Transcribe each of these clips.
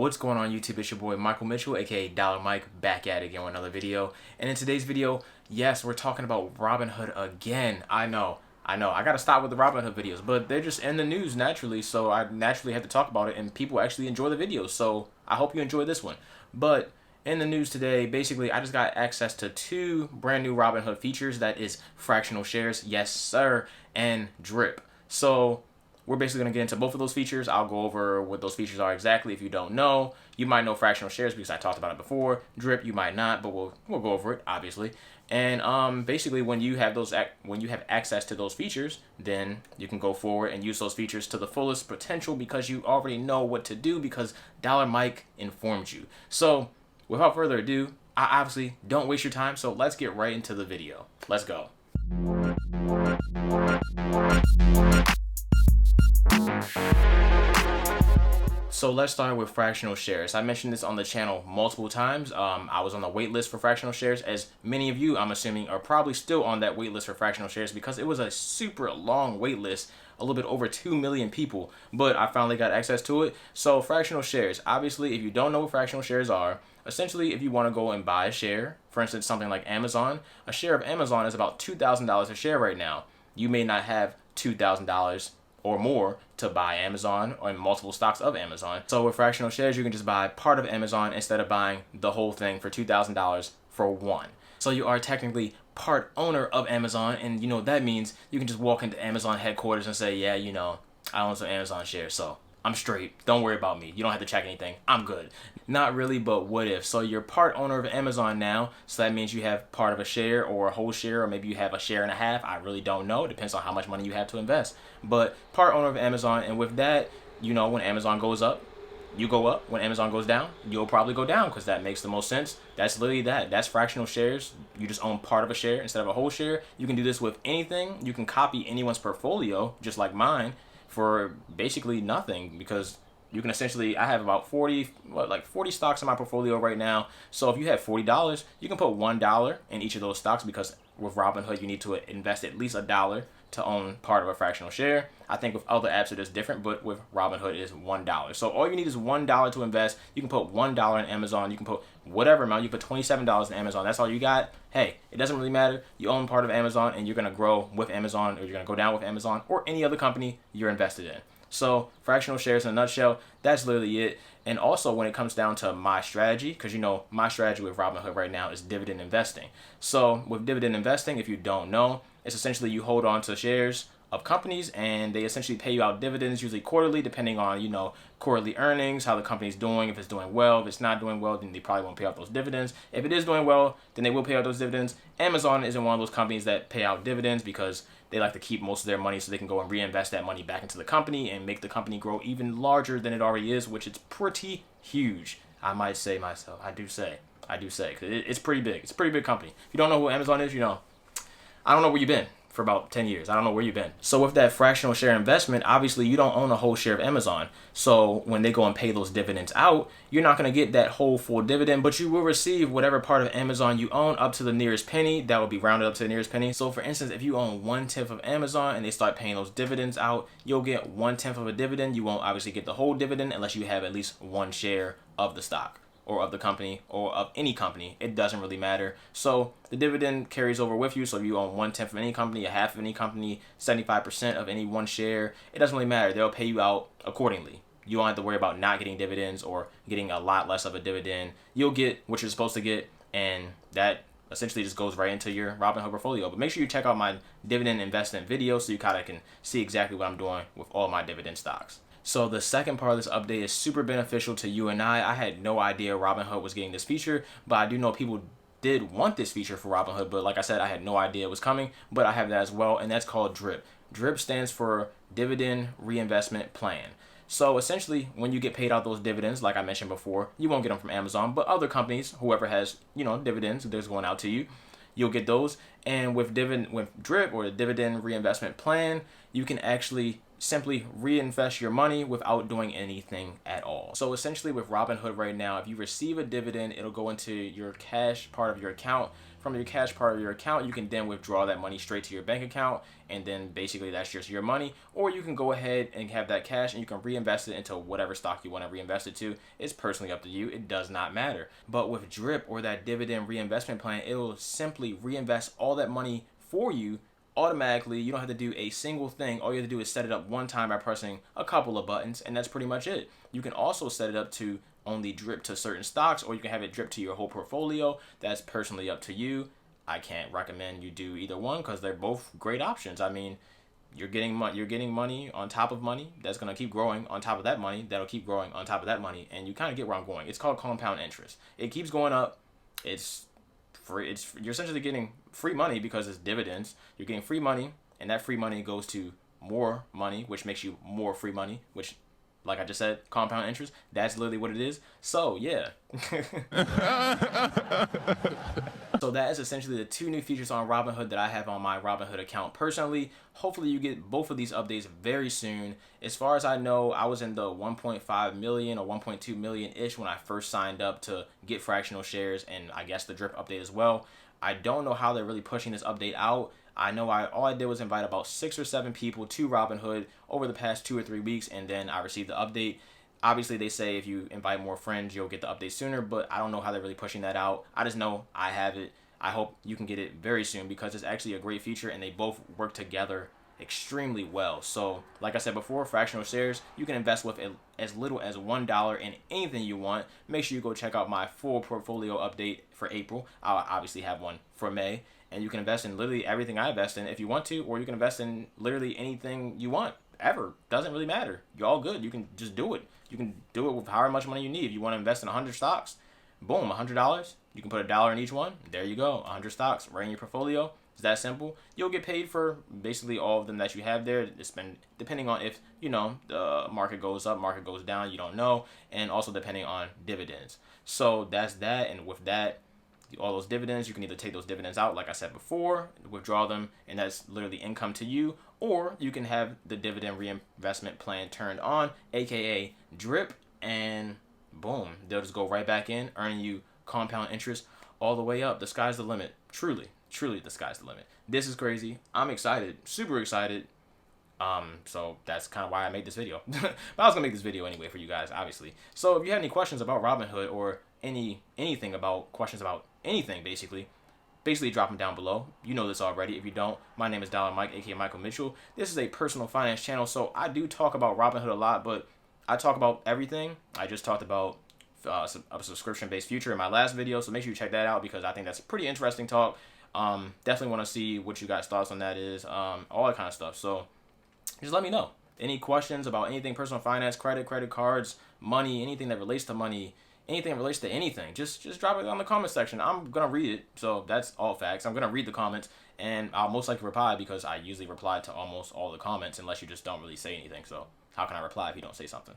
What's going on YouTube? It's your boy Michael Mitchell, aka Dollar Mike, back at it again with another video. And in today's video, yes, we're talking about Robinhood again. I know. I gotta stop with the Robinhood videos, but they're just in the news naturally, so I naturally have to talk about it, and people actually enjoy the videos, so I hope you enjoy this one. But in the news today, basically, I just got access to two brand new Robinhood features. That is Fractional Shares, yes sir, and Drip. So we're basically going to get into both of those features. I'll go over what those features are exactly. If you don't know, you might know Fractional Shares because I talked about it before. Drip, you might not, but we'll go over it, obviously. And basically, when you have access to those features, then you can go forward and use those features to the fullest potential because you already know what to do because Dollar Mike informed you. So without further ado, I obviously don't waste your time, so let's get right into the video. Let's go. So let's start with Fractional Shares. I mentioned this on the channel multiple times. I was on the wait list for Fractional Shares, as many of you, I'm assuming, are probably still on that wait list for Fractional Shares because it was a super long wait list, a little bit over 2 million people, but I finally got access to it. So Fractional Shares, obviously, if you don't know what Fractional Shares are, essentially, if you want to go and buy a share, for instance, something like Amazon, a share of Amazon is about $2,000 a share right now. You may not have $2,000 or more to buy Amazon or multiple stocks of Amazon. So with Fractional Shares, you can just buy part of Amazon instead of buying the whole thing for $2,000 for one. So you are technically part owner of Amazon, and you know what that means. You can just walk into Amazon headquarters and say, yeah, you know, I own some Amazon shares, so I'm straight. Don't worry about me. You don't have to check anything. I'm good. Not really, but what if? So you're part owner of Amazon now. So that means you have part of a share or a whole share, or maybe you have a share and a half. I really don't know. It depends on how much money you have to invest. But part owner of Amazon, and with that, you know, when Amazon goes up, you go up. When Amazon goes down, you'll probably go down because that makes the most sense. That's literally that. That's Fractional Shares. You just own part of a share instead of a whole share. You can do this with anything. You can copy anyone's portfolio, just like mine, for basically nothing, because you can essentially, I have about 40 stocks in my portfolio right now. So if you have $40, you can put $1 in each of those stocks, because with Robinhood, you need to invest at least $1 to own part of a fractional share. I think with other apps it is different, but with Robinhood it is $1. So all you need is $1 to invest. You can put $1 in Amazon. You can put whatever amount. You put $27 in Amazon. That's all you got. Hey, it doesn't really matter. You own part of Amazon, and you're gonna grow with Amazon, or you're gonna go down with Amazon, or any other company you're invested in. So Fractional Shares in a nutshell, that's literally it. And also when it comes down to my strategy, because you know my strategy with Robinhood right now is dividend investing. So with dividend investing, if you don't know, it's essentially you hold on to shares of companies and they essentially pay you out dividends, usually quarterly, depending on, you know, quarterly earnings, how the company's doing. If it's doing well, if it's not doing well, then they probably won't pay out those dividends. If it is doing well, then they will pay out those dividends. Amazon isn't one of those companies that pay out dividends because they like to keep most of their money so they can go and reinvest that money back into the company and make the company grow even larger than it already is, which is pretty huge. I might say myself. I do say, because it's pretty big. It's a pretty big company. If you don't know who Amazon is, you know, I don't know where you've been for about 10 years. I don't know where you've been. So with that fractional share investment, obviously you don't own a whole share of Amazon. So when they go and pay those dividends out, you're not going to get that whole full dividend, but you will receive whatever part of Amazon you own up to the nearest penny. That will be rounded up to the nearest penny. So for instance, if you own 1/10 of Amazon and they start paying those dividends out, you'll get 1/10 of a dividend. You won't obviously get the whole dividend unless you have at least one share of the stock, or of the company, or of any company. It doesn't really matter. So the dividend carries over with you. So if you own 1/10 of any company, a half of any company, 75% of any one share, it doesn't really matter. They'll pay you out accordingly. You don't have to worry about not getting dividends or getting a lot less of a dividend. You'll get what you're supposed to get, and that essentially just goes right into your Robinhood portfolio. But make sure you check out my dividend investment video so you kind of can see exactly what I'm doing with all my dividend stocks. So the second part of this update is super beneficial to you and I. I had no idea Robinhood was getting this feature, but I do know people did want this feature for Robinhood, but like I said, I had no idea it was coming, but I have that as well, and that's called DRIP. DRIP stands for Dividend Reinvestment Plan. So essentially, when you get paid out those dividends, like I mentioned before, you won't get them from Amazon, but other companies, whoever has, you know, dividends, there's going out to you, you'll get those. And with DRIP, or the Dividend Reinvestment Plan, you can actually simply reinvest your money without doing anything at all. So essentially with Robinhood right now, if you receive a dividend, it'll go into your cash part of your account. From your cash part of your account, you can then withdraw that money straight to your bank account, and then basically that's just your money. Or you can go ahead and have that cash and you can reinvest it into whatever stock you want to reinvest it to. It's personally up to you. It does not matter. But with DRIP, or that dividend reinvestment plan, it'll simply reinvest all that money for you automatically. You don't have to do a single thing. All you have to do is set it up one time by pressing a couple of buttons, and that's pretty much it. You can also set it up to only drip to certain stocks, or you can have it drip to your whole portfolio. That's personally up to you. I can't recommend you do either one because they're both great options. I mean, you're getting money on top of money that's going to keep growing on top of that money that'll keep growing on top of that money, and you kind of get where I'm going. It's called compound interest. It keeps going up. It's free. You're essentially getting free money because it's dividends. You're getting free money, and that free money goes to more money, which makes you more free money, which, like I just said, compound interest. That's literally what it is. So yeah. So that is essentially the two new features on Robinhood that I have on my Robinhood account personally. Hopefully you get both of these updates very soon. As far as I know, I was in the 1.5 million or 1.2 million-ish when I first signed up to get fractional shares, and I guess the drip update as well. I don't know how they're really pushing this update out. I know all I did was invite about 6 or 7 people to Robinhood over the past 2 or 3 weeks, and then I received the update. Obviously, they say if you invite more friends, you'll get the update sooner, but I don't know how they're really pushing that out. I just know I have it. I hope you can get it very soon because it's actually a great feature, and they both work together extremely well. So, like I said before, fractional shares, you can invest with as little as $1 in anything you want. Make sure you go check out my full portfolio update for April. I'll obviously have one for May. And you can invest in literally everything I invest in if you want to, or you can invest in literally anything you want, ever. Doesn't really matter. You're all good. You can just do it. You can do it with however much money you need. If you want to invest in 100 stocks, boom, $100. You can put $1 in each one. There you go. 100 stocks right in your portfolio. It's that simple. You'll get paid for basically all of them that you have there. It's been depending on if, the market goes up, market goes down, you don't know. And also depending on dividends. So that's that. And with that, all those dividends, you can either take those dividends out, like I said before, withdraw them, and that's literally income to you, or you can have the dividend reinvestment plan turned on, aka drip, and boom, they'll just go right back in, earning you compound interest all the way up. The sky's the limit. Truly the sky's the limit. This is crazy. I'm excited, super excited. So that's kind of why I made this video. But I was gonna make this video anyway for you guys, obviously. So if you have any questions about Robinhood or anything about questions about anything, basically drop them down below. You know this already. If you don't, my name is Dollar Mike, aka Michael Mitchell. This is a personal finance channel, so I do talk about Robinhood a lot, but I talk about everything. I just talked about a subscription-based future in my last video, so make sure you check that out because I think that's a pretty interesting talk. Definitely want to see what you guys' thoughts on that is, all that kind of stuff. So just let me know. Any questions about anything personal finance, credit cards, money, anything that relates to money, anything that relates to anything, just drop it on the comment section. I'm going to read it, so that's all facts. I'm going to read the comments, and I'll most likely reply because I usually reply to almost all the comments unless you just don't really say anything. So how can I reply if you don't say something?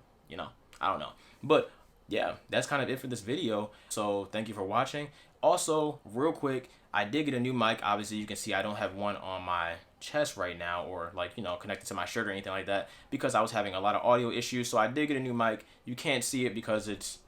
I don't know. But yeah, that's kind of it for this video. So thank you for watching. Also, real quick, I did get a new mic. Obviously, you can see I don't have one on my chest right now or connected to my shirt or anything like that because I was having a lot of audio issues. So I did get a new mic. You can't see it because it's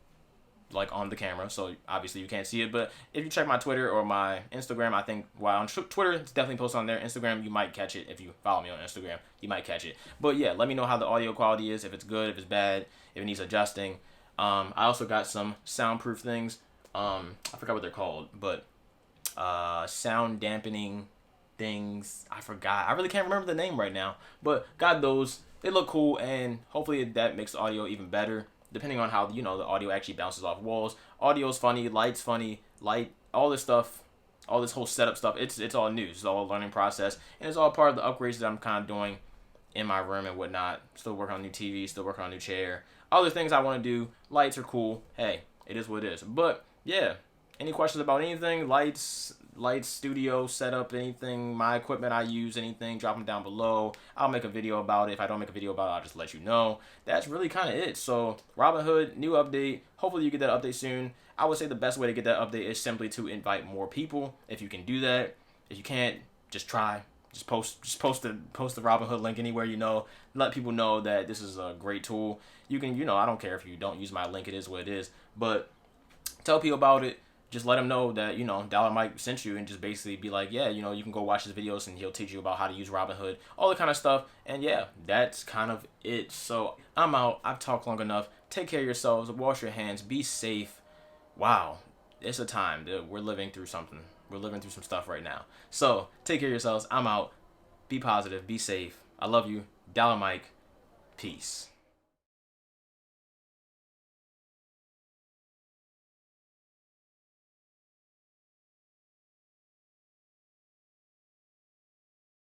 on the camera, so obviously you can't see it, but if you check my Twitter or my Instagram, I think on Twitter it's definitely posted on there. Instagram, you might catch it. If you follow me on Instagram, you might catch it. But yeah, let me know how the audio quality is, if it's good, if it's bad, if it needs adjusting. I also got some soundproof things. I forgot what they're called, but sound dampening things. I forgot. I really can't remember the name right now, but got those. They look cool, and hopefully that makes the audio even better. Depending on how the audio actually bounces off walls. Audio's funny, light's funny, all this stuff, all this whole setup stuff. It's all new. It's all a learning process, and it's all part of the upgrades that I'm kind of doing in my room and whatnot. Still working on a new TV, still working on a new chair. Other things I want to do. Lights are cool. Hey, it is what it is. But yeah, any questions about anything? Lights, studio setup, anything, my equipment I use, anything, drop them down below. I'll make a video about it. If I don't make a video about it, I'll just let you know. That's really kind of it. So Robinhood, new update. Hopefully you get that update soon. I would say the best way to get that update is simply to invite more people. If you can do that. If you can't, just try. Just post the Robinhood link anywhere you know. Let people know that this is a great tool. You can, I don't care if you don't use my link. It is what it is. But tell people about it. Just let them know that, Dollar Mike sent you, and just basically be like, yeah, you can go watch his videos and he'll teach you about how to use Robinhood, all the kind of stuff. And yeah, that's kind of it. So I'm out. I've talked long enough. Take care of yourselves. Wash your hands. Be safe. Wow. It's a time. We're living through something. We're living through some stuff right now. So take care of yourselves. I'm out. Be positive. Be safe. I love you. Dollar Mike. Peace.